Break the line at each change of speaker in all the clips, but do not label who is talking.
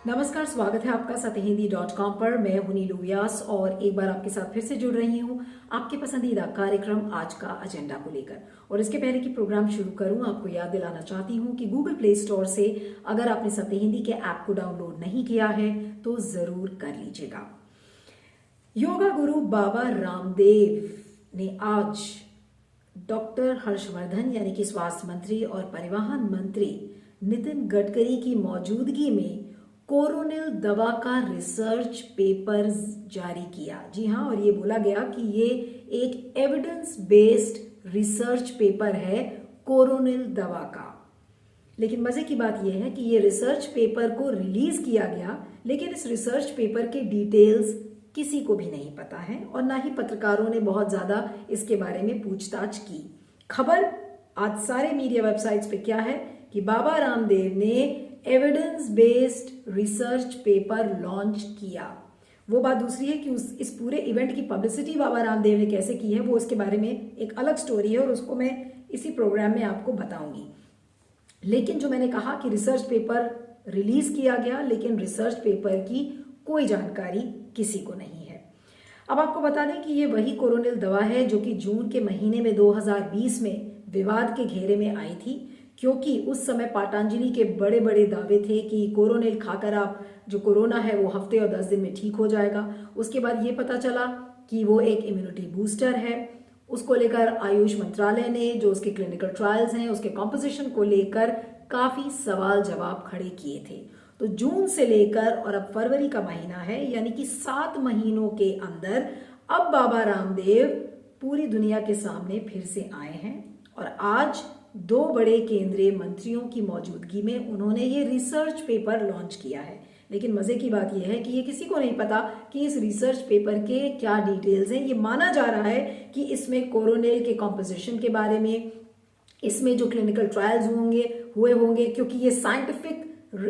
नमस्कार, स्वागत है आपका सत्यहिंदी.com पर। मैं हूं नीलू व्यास और एक बार आपके साथ फिर से जुड़ रही हूं आपके पसंदीदा कार्यक्रम आज का एजेंडा को लेकर। और इसके पहले कि प्रोग्राम शुरू करूं, आपको याद दिलाना चाहती हूं कि गूगल प्ले स्टोर से अगर आपने सत्य हिंदी के ऐप को डाउनलोड नहीं किया है तो जरूर कर लीजिएगा। योगा गुरु बाबा रामदेव ने आज डॉक्टर हर्षवर्धन यानी कि स्वास्थ्य मंत्री और परिवहन मंत्री नितिन गडकरी की मौजूदगी में कोरोनिल दवा का रिसर्च पेपर जारी किया। जी हाँ, और ये बोला गया कि ये एक एविडेंस बेस्ड रिसर्च पेपर है कोरोनिल दवा का। लेकिन मजे की बात यह है कि ये रिसर्च पेपर को रिलीज किया गया, लेकिन इस रिसर्च पेपर के डिटेल्स किसी को भी नहीं पता है और ना ही पत्रकारों ने बहुत ज्यादा इसके बारे में पूछताछ की। खबर आज सारे मीडिया वेबसाइट्स पे क्या है कि बाबा रामदेव ने evidence based research paper launch किया। वो बात दूसरी है कि इस पूरे इवेंट की पब्लिसिटी बाबा रामदेव ने कैसे की है, वो इसके बारे में एक अलग स्टोरी है और उसको मैं इसी प्रोग्राम में आपको बताऊंगी। लेकिन जो मैंने कहा कि रिसर्च पेपर रिलीज किया गया, लेकिन रिसर्च पेपर की कोई जानकारी किसी को नहीं है। अब आपको बता दें कि ये वही कोरोनिल दवा है जो कि जून के महीने में 2020 में विवाद के घेरे में आई थी, क्योंकि उस समय पतंजलि के बड़े बड़े दावे थे कि कोरोनिल खाकर आप जो कोरोना है वो हफ्ते और 10 दिन में ठीक हो जाएगा। उसके बाद ये पता चला कि वो एक इम्यूनिटी बूस्टर है। उसको लेकर आयुष मंत्रालय ने जो उसके क्लिनिकल ट्रायल्स हैं उसके कॉम्पोजिशन को लेकर काफी सवाल जवाब खड़े किए थे। तो जून से लेकर और अब फरवरी का महीना है, यानी कि 7 महीनों के अंदर अब बाबा रामदेव पूरी दुनिया के सामने फिर से आए हैं और आज 2 बड़े केंद्रीय मंत्रियों की मौजूदगी में उन्होंने ये रिसर्च पेपर लॉन्च किया है। लेकिन मजे की बात यह है कि ये किसी को नहीं पता कि इस रिसर्च पेपर के क्या डिटेल्स हैं। ये माना जा रहा है कि इसमें कोरोनिल के कॉम्पोजिशन के बारे में, इसमें जो क्लिनिकल ट्रायल्स हुए होंगे, क्योंकि ये साइंटिफिक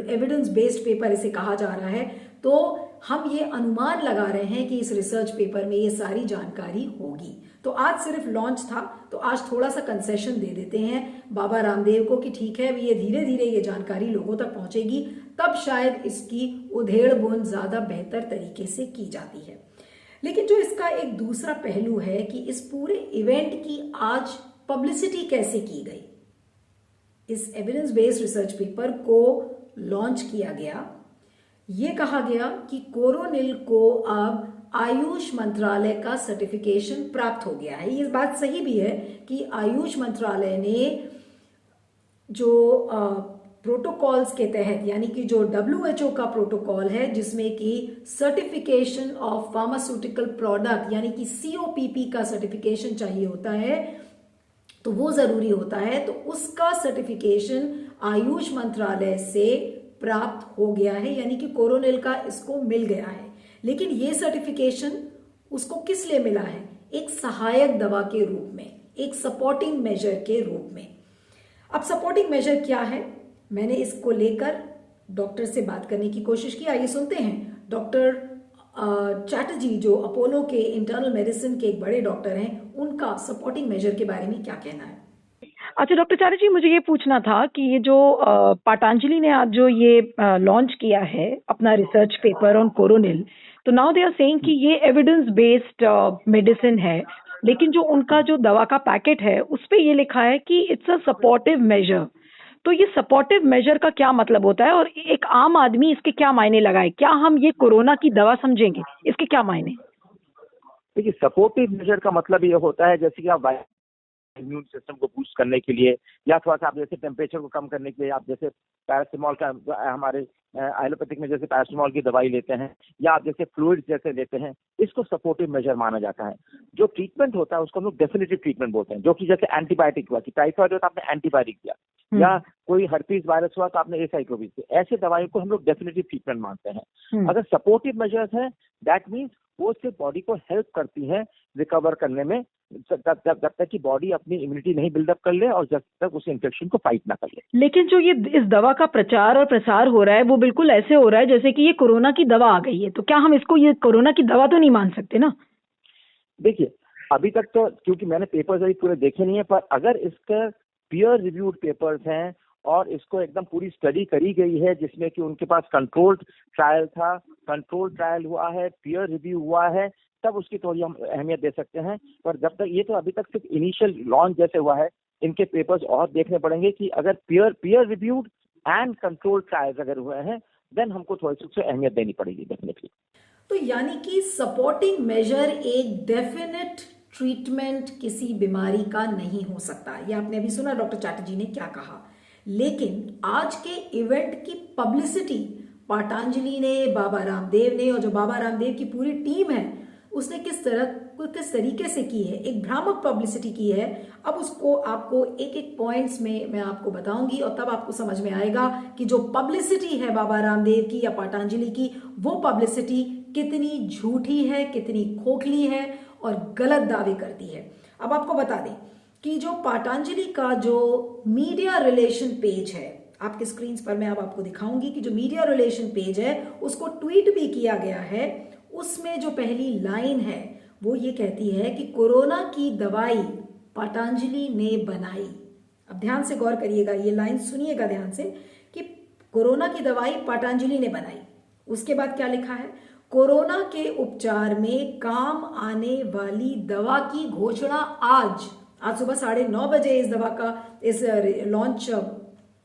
एविडेंस बेस्ड पेपर इसे कहा जा रहा है, तो हम ये अनुमान लगा रहे हैं कि इस रिसर्च पेपर में ये सारी जानकारी होगी। तो आज सिर्फ लॉन्च था, तो आज थोड़ा सा कंसेशन दे देते हैं बाबा रामदेव को कि ठीक है, ये धीरे धीरे ये जानकारी लोगों तक पहुंचेगी, तब शायद इसकी उधेड़ बुन ज्यादा बेहतर तरीके से की जाती है। लेकिन जो इसका एक दूसरा पहलू है कि इस पूरे इवेंट की आज पब्लिसिटी कैसे की गई। इस एविडेंस बेस्ड रिसर्च पेपर को लॉन्च किया गया, ये कहा गया कि कोरोनिल को अब आयुष मंत्रालय का सर्टिफिकेशन प्राप्त हो गया है। ये बात सही भी है कि आयुष मंत्रालय ने जो प्रोटोकॉल्स के तहत, यानी कि जो WHO का प्रोटोकॉल है जिसमें कि सर्टिफिकेशन ऑफ फार्मास्यूटिकल प्रोडक्ट यानी कि COPP का सर्टिफिकेशन चाहिए होता है, तो वो जरूरी होता है, तो उसका सर्टिफिकेशन आयुष मंत्रालय से प्राप्त हो गया है, यानी कि कोरोनिल का इसको मिल गया है। लेकिन ये सर्टिफिकेशन उसको किस लिए मिला है? एक सहायक दवा के रूप में, एक सपोर्टिंग मेजर के रूप में। अब सपोर्टिंग मेजर क्या है, मैंने इसको लेकर डॉक्टर से बात करने की कोशिश की। आइए सुनते हैं डॉक्टर चैटर्जी जो अपोलो के इंटरनल मेडिसिन के एक बड़े डॉक्टर हैं, उनका सपोर्टिंग मेजर के बारे में क्या कहना है।
अच्छा डॉक्टर चैटर्जी, मुझे ये पूछना था कि ये जो पतंजलि ने आज जो ये लॉन्च किया है अपना रिसर्च पेपर ऑन कोरोनिल, तो नाउ दे आर सेइंग कि ये एविडेंस बेस्ड मेडिसिन है, लेकिन जो उनका जो दवा का पैकेट है उस पे ये लिखा है कि इट्स अ सपोर्टिव मेजर। तो ये सपोर्टिव मेजर का क्या मतलब होता है और एक आम आदमी इसके क्या मायने लगाए? क्या हम ये कोरोना की दवा समझेंगे? इसके क्या मायने?
देखिए, सपोर्टिव मेजर का मतलब ये होता है जैसे कि आप इम्यून सिस्टम को बूस्ट करने के लिए, या थोड़ा सा आप जैसे टेम्परेचर को कम करने के लिए आप जैसे पैरासिटामोल का हमारे एलोपैथिक में जैसे पैरासिटामोल की दवाई लेते हैं, या आप जैसे फ्लूइड जैसे लेते हैं, इसको सपोर्टिव मेजर माना जाता है। जो ट्रीटमेंट होता है उसको हम लोग डेफिनेटिव ट्रीटमेंट बोलते हैं, जो कि जैसे एंटीबायोटिक हुआ कि टाइफाइड हो तो आपने एंटीबायोटिक दिया, या कोई हर्पीज वायरस हुआ तो आपने एसाइक्लोविर दिया, ऐसे दवाइयों को हम लोग डेफिनेटिव ट्रीटमेंट मानते हैं। अगर सपोर्टिव मेजर्स हैं, दैट मीन्स वो सिर्फ बॉडी को हेल्प करती है रिकवर करने में, जब तक कि बॉडी अपनी इम्यूनिटी नहीं बिल्डअप कर ले और जब तक उस इन्फेक्शन को फाइट ना कर ले।
लेकिन जो ये इस दवा का प्रचार और प्रसार हो रहा है वो बिल्कुल ऐसे हो रहा है जैसे कि ये कोरोना की दवा आ गई है, तो क्या हम इसको ये कोरोना की दवा तो नहीं मान सकते ना?
देखिए, अभी तक तो क्योंकि मैंने पेपर्स अभी पूरे देखे नहीं है, पर अगर इसके पीयर रिव्यूड पेपर्स हैं और इसको एकदम पूरी स्टडी करी गई है, जिसमें कि उनके पास कंट्रोल्ड ट्रायल था, कंट्रोल ट्रायल हुआ है, पीयर रिव्यू हुआ है, तब उसकी थोड़ी हम अहमियत दे सकते हैं। पर जब तक ये तो अभी तक सिर्फ इनिशियल लॉन्च जैसे हुआ है, इनके पेपर्स और देखने पड़ेंगे कि अगर peer reviewed and control trials अगर हुए हैं, देन हमको थोड़ी सी उससे अहमियत देनी पड़ेगी डेफिनेटली।
तो यानी कि सपोर्टिंग मेजर एक डेफिनेट ट्रीटमेंट किसी बीमारी का नहीं हो सकता। ये आपने अभी सुना डॉक्टर चैटर्जी ने क्या कहा। लेकिन आज के इवेंट की पब्लिसिटी पतंजलि ने, बाबा रामदेव ने, और जो बाबा रामदेव की पूरी टीम है उसने किस तरीके से की है, एक भ्रामक पब्लिसिटी की है। अब उसको आपको एक एक पॉइंट्स में मैं आपको बताऊंगी और तब आपको समझ में आएगा कि जो पब्लिसिटी है बाबा रामदेव की या पतंजलि की, वो पब्लिसिटी कितनी झूठी है, कितनी खोखली है और गलत दावे करती है। अब आपको बता दें कि जो पतंजलि का जो मीडिया रिलेशन पेज है, आपके स्क्रीन पर मैं अब आपको दिखाऊंगी कि जो मीडिया रिलेशन पेज है उसको ट्वीट भी किया गया है। उसमें जो पहली लाइन है वो ये कहती है कि कोरोना की दवाई पतंजलि ने बनाई। अब ध्यान से गौर करिएगा, ये लाइन सुनिएगा ध्यान से कि कोरोना की दवाई पतंजलि ने बनाई। उसके बाद क्या लिखा है, कोरोना के उपचार में काम आने वाली दवा की घोषणा आज सुबह 9:30 बजे इस दवा का इस लॉन्च,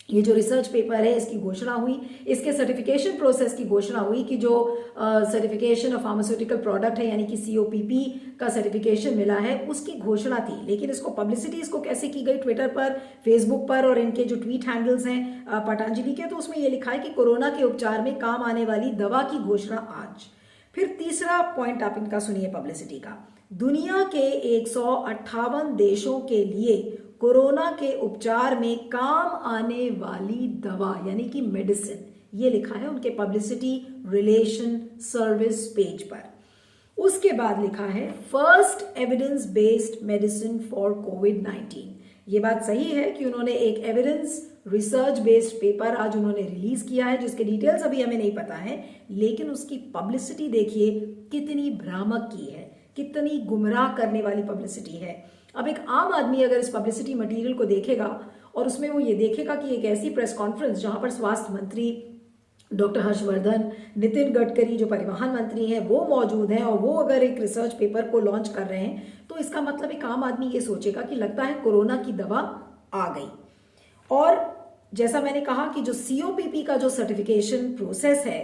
ये जो रिसर्च पेपर है इसकी घोषणा हुई। इसके सर्टिफिकेशन प्रोसेस की घोषणा हुई कि जो सर्टिफिकेशन ऑफ फार्मास्यूटिकल प्रोडक्ट है यानी कि COPP का सर्टिफिकेशन मिला है उसकी घोषणा थी। लेकिन इसको पब्लिसिटी इसको कैसे की गई, ट्विटर पर, फेसबुक पर और इनके जो ट्वीट हैंडल्स हैं पतंजलि के, तो उसमें ये लिखा है कि कोरोना के उपचार में काम आने वाली दवा की घोषणा आज। फिर तीसरा पॉइंट आप इनका सुनिए पब्लिसिटी का, दुनिया के 158 देशों के लिए कोरोना के उपचार में काम आने वाली दवा यानी कि मेडिसिन, ये लिखा है उनके पब्लिसिटी रिलेशन सर्विस पेज पर। उसके बाद लिखा है first evidence based medicine for कोविड-19। ये बात सही है कि उन्होंने एक एविडेंस रिसर्च बेस्ड पेपर आज उन्होंने रिलीज किया है, जिसके डिटेल्स अभी हमें नहीं पता है, लेकिन उसकी पब्लिसिटी देखिए कितनी भ्रामक की है, कितनी गुमराह करने वाली पब्लिसिटी है। अब एक आम आदमी अगर इस पब्लिसिटी मटेरियल को देखेगा और उसमें वो ये देखेगा कि एक ऐसी प्रेस कॉन्फ्रेंस जहां पर स्वास्थ्य मंत्री डॉक्टर हर्षवर्धन, नितिन गडकरी जो परिवहन मंत्री हैं वो मौजूद हैं और वो अगर एक रिसर्च पेपर को लॉन्च कर रहे हैं, तो इसका मतलब एक आम आदमी ये सोचेगा कि लगता है कोरोना की दवा आ गई। और जैसा मैंने कहा कि जो COPP का जो सर्टिफिकेशन प्रोसेस है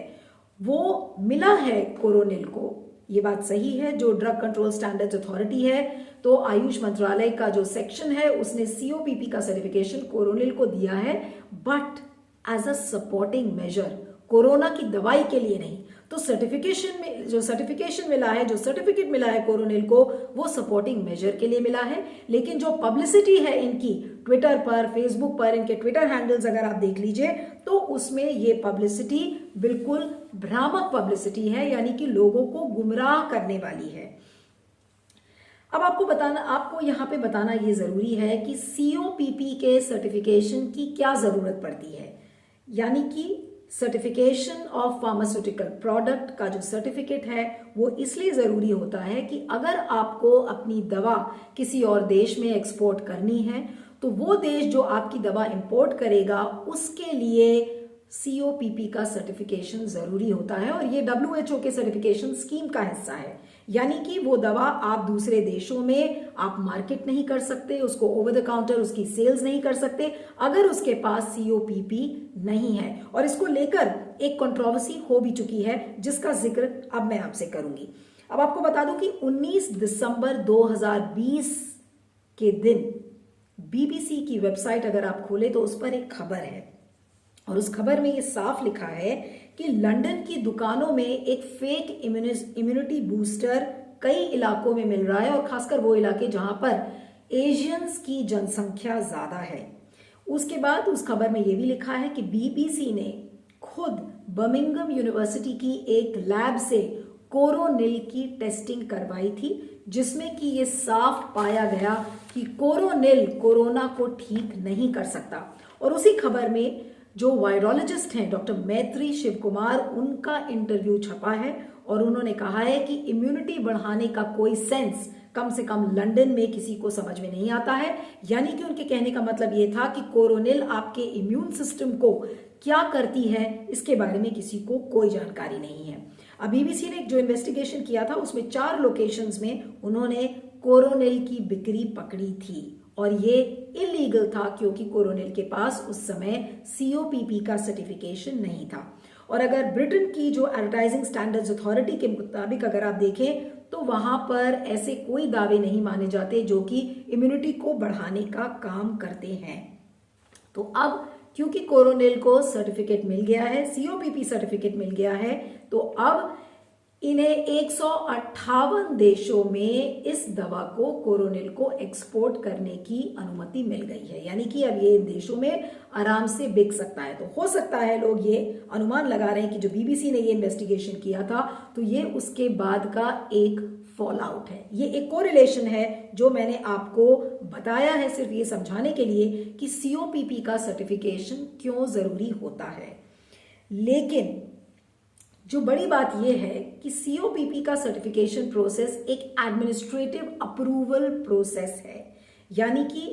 वो मिला है कोरोनिल को, ये बात सही है। जो ड्रग कंट्रोल स्टैंडर्ड्स अथॉरिटी है, तो आयुष मंत्रालय का जो सेक्शन है उसने COPP का सर्टिफिकेशन कोरोनिल को दिया है, but as a supporting measure, corona की दवाई के लिए नहीं। तो सर्टिफिकेशन में जो सर्टिफिकेशन मिला है, जो सर्टिफिकेट मिला है कोरोनिल को, वो सपोर्टिंग मेजर के लिए मिला है। लेकिन जो पब्लिसिटी है इनकी ट्विटर पर, फेसबुक पर, इनके ट्विटर हैंडल्स अगर आप देख लीजिए तो उसमें ये पब्लिसिटी बिल्कुल भ्रामक पब्लिसिटी है, यानी कि लोगों को गुमराह करने वाली है। अब आपको यहाँ पे बताना ये जरूरी है कि COPP के सर्टिफिकेशन की क्या जरूरत पड़ती है, यानी कि सर्टिफिकेशन ऑफ फार्मास्यूटिकल प्रोडक्ट का जो सर्टिफिकेट है वो इसलिए जरूरी होता है कि अगर आपको अपनी दवा किसी और देश में एक्सपोर्ट करनी है तो वो देश जो आपकी दवा इंपोर्ट करेगा उसके लिए COPP का सर्टिफिकेशन जरूरी होता है और ये WHO के सर्टिफिकेशन स्कीम का हिस्सा है। यानी कि वो दवा आप दूसरे देशों में आप मार्केट नहीं कर सकते, उसको ओवर द काउंटर उसकी सेल्स नहीं कर सकते अगर उसके पास COPP नहीं है। और इसको लेकर एक कंट्रोवर्सी हो भी चुकी है जिसका जिक्र अब मैं आपसे करूंगी। अब आपको बता दूं कि 19 दिसंबर 2020 के दिन BBC की वेबसाइट अगर आप खोले तो उस पर एक खबर है और उस खबर में ये साफ लिखा है कि लंदन की दुकानों में एक फेक इम्यूनिटी बूस्टर कई इलाकों में मिल रहा है और खासकर वो इलाके जहां पर एशियंस की जनसंख्या ज्यादा है। उसके बाद उस खबर में ये भी लिखा है कि BBC ने खुद बर्मिंघम यूनिवर्सिटी की एक लैब से कोरोनिल की टेस्टिंग करवाई थी, जिसमें कि ये साफ पाया गया कि कोरोनिल कोरोना को ठीक नहीं कर सकता। और उसी खबर में जो वायरोलॉजिस्ट हैं डॉक्टर मैत्री शिव कुमार, उनका इंटरव्यू छपा है और उन्होंने कहा है कि इम्यूनिटी बढ़ाने का कोई सेंस कम से कम लंदन में किसी को समझ में नहीं आता है। यानी कि उनके कहने का मतलब ये था कि कोरोनिल आपके इम्यून सिस्टम को क्या करती है इसके बारे में किसी को कोई जानकारी नहीं है। अब बीबीसी ने जो इन्वेस्टिगेशन किया था उसमें 4 लोकेशंस में उन्होंने कोरोनिल की बिक्री पकड़ी थी और ये इलीगल था क्योंकि कोरोनिल के पास उस समय COPP का सर्टिफिकेशन नहीं था। और अगर ब्रिटेन की जो एडवर्टाइजिंग स्टैंडर्ड्स अथॉरिटी के मुताबिक अगर आप देखें तो वहां पर ऐसे कोई दावे नहीं माने जाते जो कि इम्यूनिटी को बढ़ाने का काम करते हैं। तो अब क्योंकि कोरोनिल को सर्टिफिकेट मिल गया है, COPP सर्टिफिकेट मिल गया है, तो अब इन्हें 158 देशों में इस दवा को कोरोनिल को एक्सपोर्ट करने की अनुमति मिल गई है। यानी कि अब ये इन देशों में आराम से बिक सकता है। तो हो सकता है लोग ये अनुमान लगा रहे हैं कि जो बीबीसी ने ये इन्वेस्टिगेशन किया था तो ये उसके बाद का एक फॉल आउट है। ये एक कोरिलेशन है जो मैंने आपको बताया है सिर्फ ये समझाने के लिए कि COPP का सर्टिफिकेशन क्यों जरूरी होता है। लेकिन जो बड़ी बात यह है कि COPP का सर्टिफिकेशन प्रोसेस एक एडमिनिस्ट्रेटिव अप्रूवल प्रोसेस है। यानी कि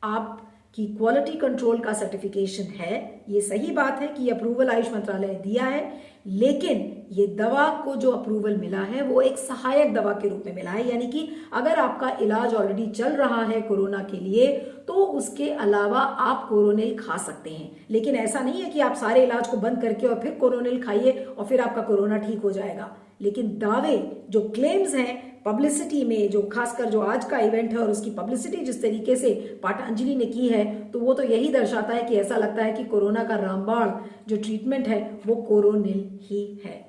आपकी क्वालिटी कंट्रोल का सर्टिफिकेशन है। ये सही बात है कि अप्रूवल आयुष मंत्रालय ने दिया है, लेकिन ये दवा को जो अप्रूवल मिला है वो एक सहायक दवा के रूप में मिला है। यानी कि अगर आपका इलाज ऑलरेडी चल रहा है कोरोना के लिए तो उसके अलावा आप कोरोनिल खा सकते हैं। लेकिन ऐसा नहीं है कि आप सारे इलाज को बंद करके और फिर कोरोनिल खाइए और फिर आपका कोरोना ठीक हो जाएगा। लेकिन दावे जो क्लेम्स हैं पब्लिसिटी में, जो खासकर जो आज का इवेंट है और उसकी पब्लिसिटी जिस तरीके से पतंजलि ने की है, तो वो तो यही दर्शाता है कि ऐसा लगता है कि कोरोना का रामबाण जो ट्रीटमेंट है वो कोरोनिल ही है।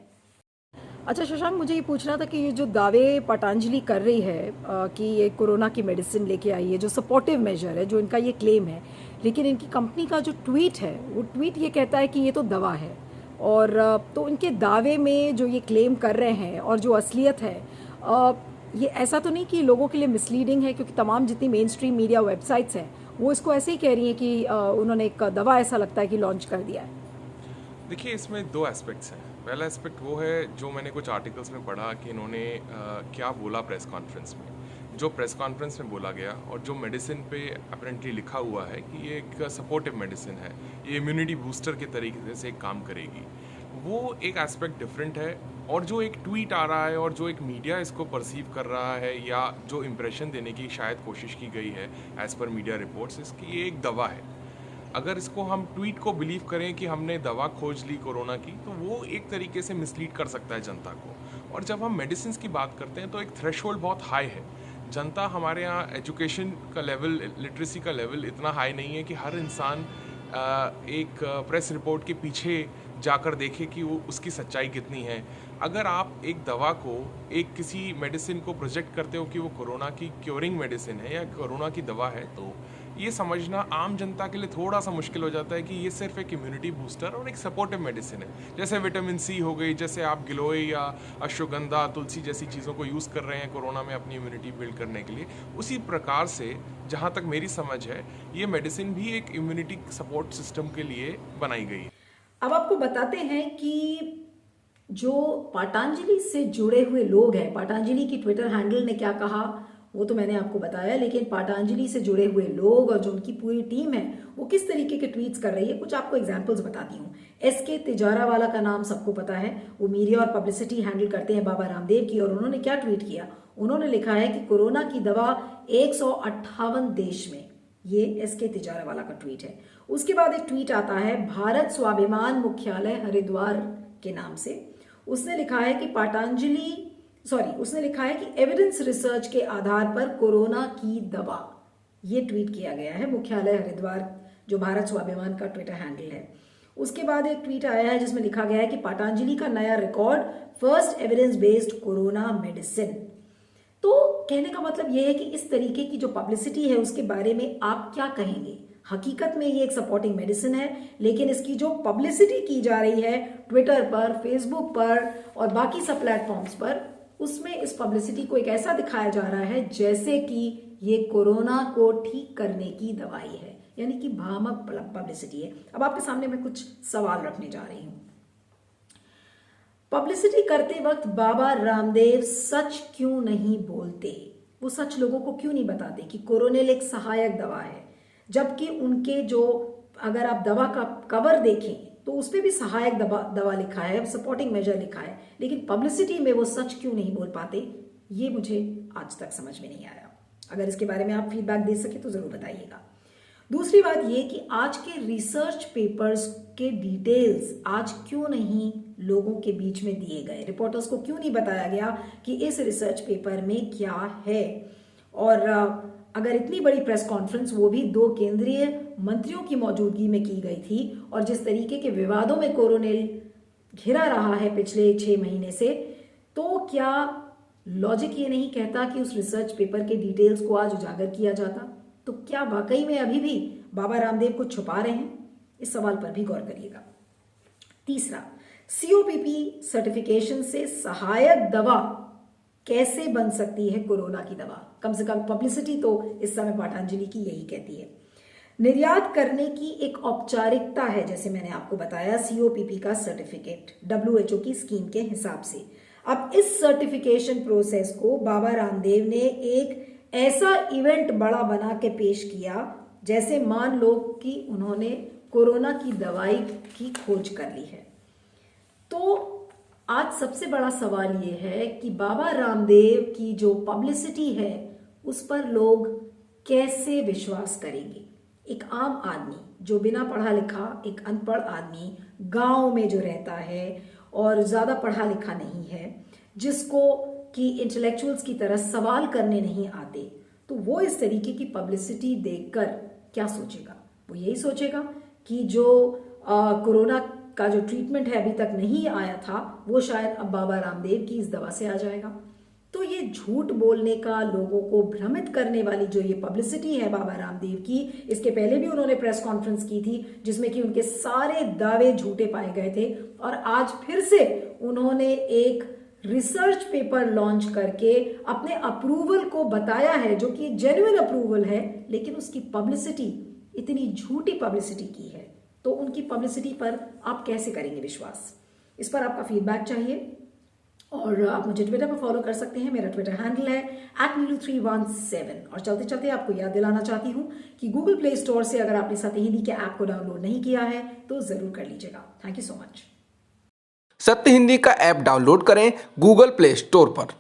अच्छा शशांक, मुझे ये पूछना था कि ये जो दावे पतंजलि कर रही है कि ये कोरोना की मेडिसिन लेके आई है, जो सपोर्टिव मेजर है, जो इनका ये क्लेम है, लेकिन इनकी कंपनी का जो ट्वीट है वो ट्वीट ये कहता है कि ये तो दवा है। और तो इनके दावे में जो ये क्लेम कर रहे हैं और जो असलियत है, ये ऐसा तो नहीं कि लोगों के लिए मिसलीडिंग है, क्योंकि तमाम जितनी मेन स्ट्रीम मीडिया वेबसाइट्स हैं वो इसको ऐसे ही कह रही हैं कि उन्होंने एक दवा ऐसा लगता है कि लॉन्च कर दिया है।
देखिए, इसमें 2 एस्पेक्ट्स हैं। पहला एस्पेक्ट वो है जो मैंने कुछ आर्टिकल्स में पढ़ा कि इन्होंने क्या बोला प्रेस कॉन्फ्रेंस में। जो प्रेस कॉन्फ्रेंस में बोला गया और जो मेडिसिन पे अपेरेंटली लिखा हुआ है कि ये एक सपोर्टिव मेडिसिन है, ये इम्यूनिटी बूस्टर के तरीके से काम करेगी, वो एक एस्पेक्ट डिफरेंट है। और जो एक ट्वीट आ रहा है और जो एक मीडिया इसको परसीव कर रहा है या जो इम्प्रेशन देने की शायद कोशिश की गई है एज़ पर मीडिया रिपोर्ट्स, इसकी ये एक दवा है। अगर इसको हम ट्वीट को बिलीव करें कि हमने दवा खोज ली कोरोना की, तो वो एक तरीके से मिसलीड कर सकता है जनता को। और जब हम मेडिसिन की बात करते हैं तो एक थ्रेशोल्ड बहुत हाई है। जनता, हमारे यहाँ एजुकेशन का लेवल, लिटरेसी का लेवल इतना हाई नहीं है कि हर इंसान एक प्रेस रिपोर्ट के पीछे जाकर देखे कि वो उसकी सच्चाई कितनी है। अगर आप एक दवा को, एक किसी मेडिसिन को प्रोजेक्ट करते हो कि वो कोरोना की क्योरिंग मेडिसिन है या कोरोना की दवा है, तो ये समझना आम जनता के लिए थोड़ा सा मुश्किल हो जाता है कि ये सिर्फ एक इम्यूनिटी बूस्टर और एक सपोर्टिव मेडिसिन है। जैसे विटामिन C हो गई, जैसे आप गिलोय या अश्वगंधा, तुलसी जैसी चीज़ों को यूज़ कर रहे हैं कोरोना में अपनी इम्यूनिटी बिल्ड करने के लिए, उसी प्रकार से जहाँ तक मेरी समझ है ये मेडिसिन भी एक इम्यूनिटी सपोर्ट सिस्टम के लिए बनाई गई है।
अब आपको बताते हैं कि जो पतंजलि से जुड़े हुए लोग हैं, पतंजलि की ट्विटर हैंडल ने क्या कहा वो तो मैंने आपको बताया, लेकिन पतंजलि से जुड़े हुए लोग और जो उनकी पूरी टीम है वो किस तरीके के ट्वीट्स कर रही है, कुछ आपको एग्जांपल्स बताती हूँ। SK तिजारावाला का नाम सबको पता है, वो मीडिया और पब्लिसिटी हैंडल करते हैं बाबा रामदेव की, और उन्होंने क्या ट्वीट किया, उन्होंने लिखा है कि कोरोना की दवा 158 देश में। ये SK तिजारावाला का ट्वीट है। उसके बाद एक ट्वीट आता है भारत स्वाभिमान मुख्यालय हरिद्वार के नाम से। उसने लिखा है कि उसने लिखा है कि एविडेंस रिसर्च के आधार पर कोरोना की दवा, ये ट्वीट किया गया है मुख्यालय हरिद्वार, जो भारत स्वाभिमान का ट्विटर हैंडल है। उसके बाद एक ट्वीट आया है जिसमें लिखा गया है कि पतंजलि का नया record, first evidence based corona medicine. तो कहने का मतलब यह है कि इस तरीके की जो पब्लिसिटी है उसके बारे में आप क्या कहेंगे। हकीकत में ये एक सपोर्टिंग मेडिसिन है, लेकिन इसकी जो पब्लिसिटी की जा रही है ट्विटर पर, फेसबुक पर और बाकी सब प्लेटफॉर्म्स पर, उसमें इस पब्लिसिटी को एक ऐसा दिखाया जा रहा है जैसे कि ये कोरोना को ठीक करने की दवाई है, यानी कि भ्रामक पब्लिसिटी है। अब आपके सामने मैं कुछ सवाल रखने जा रही हूं। पब्लिसिटी करते वक्त बाबा रामदेव सच क्यों नहीं बोलते? वो सच लोगों को क्यों नहीं बताते कि कोरोनिल एक सहायक दवा है, जबकि उनके जो अगर आप दवा का कवर देखें तो उस पर भी सहायक दवा लिखा है, सपोर्टिंग मेजर लिखा है, लेकिन पब्लिसिटी में वो सच क्यों नहीं बोल पाते, ये मुझे आज तक समझ में नहीं आया। अगर इसके बारे में आप फीडबैक दे सके तो ज़रूर बताइएगा। दूसरी बात ये कि आज के रिसर्च पेपर्स के डिटेल्स आज क्यों नहीं लोगों के बीच में दिए गए, रिपोर्टर्स को क्यों नहीं बताया गया कि इस रिसर्च पेपर में क्या है। और अगर इतनी बड़ी प्रेस कॉन्फ्रेंस वो भी 2 केंद्रीय मंत्रियों की मौजूदगी में की गई थी और जिस तरीके के विवादों में कोरोनिल घिरा रहा है पिछले 6 महीने से, तो क्या लॉजिक ये नहीं कहता कि उस रिसर्च पेपर के डिटेल्स को आज उजागर किया जाता? तो क्या वाकई में अभी भी बाबा रामदेव कुछ छुपा रहे हैं? इस सवाल पर भी गौर करिएगा। तीसरा, सीओपीपी सर्टिफिकेशन से सहायक दवा कैसे बन सकती है कोरोना की दवा? कम से कम पब्लिसिटी तो इस समय पतंजलि की यही कहती है। निर्यात करने की एक औपचारिकता है, जैसे मैंने आपको बताया, सीओपीपी का सर्टिफिकेट WHO की स्कीम के हिसाब से। अब इस सर्टिफिकेशन प्रोसेस को बाबा रामदेव ने एक ऐसा इवेंट बड़ा बना के पेश किया जैसे मान लो कि उन्होंने कोरोना की दवाई की खोज कर ली है। तो आज सबसे बड़ा सवाल ये है कि बाबा रामदेव की जो पब्लिसिटी है उस पर लोग कैसे विश्वास करेंगे। एक आम आदमी जो बिना पढ़ा लिखा, एक अनपढ़ आदमी गांव में जो रहता है और ज़्यादा पढ़ा लिखा नहीं है, जिसको कि इंटेलेक्चुअल्स की तरह सवाल करने नहीं आते, तो वो इस तरीके की पब्लिसिटी देखकर क्या सोचेगा? वो यही सोचेगा कि जो कोरोना का जो ट्रीटमेंट है अभी तक नहीं आया था, वो शायद अब बाबा रामदेव की इस दवा से आ जाएगा। तो ये झूठ बोलने का, लोगों को भ्रमित करने वाली जो ये पब्लिसिटी है बाबा रामदेव की, इसके पहले भी उन्होंने प्रेस कॉन्फ्रेंस की थी जिसमें कि उनके सारे दावे झूठे पाए गए थे, और आज फिर से उन्होंने एक रिसर्च पेपर लॉन्च करके अपने अप्रूवल को बताया है, जो कि एक जेन्युइन अप्रूवल है, लेकिन उसकी पब्लिसिटी इतनी झूठी पब्लिसिटी की है। तो उनकी पब्लिसिटी पर आप कैसे करेंगे विश्वास? इस पर आपका फीडबैक चाहिए और आप मुझे ट्विटर पर फॉलो कर सकते हैं। मेरा ट्विटर हैंडल है @नीलू317। और चलते चलते आपको याद दिलाना चाहती हूँ कि गूगल प्ले स्टोर से अगर आपने सत्य हिंदी के ऐप को डाउनलोड नहीं किया है तो जरूर कर लीजिएगा। Thank you so much.
सत्य हिंदी का ऐप डाउनलोड करें गूगल प्ले स्टोर पर।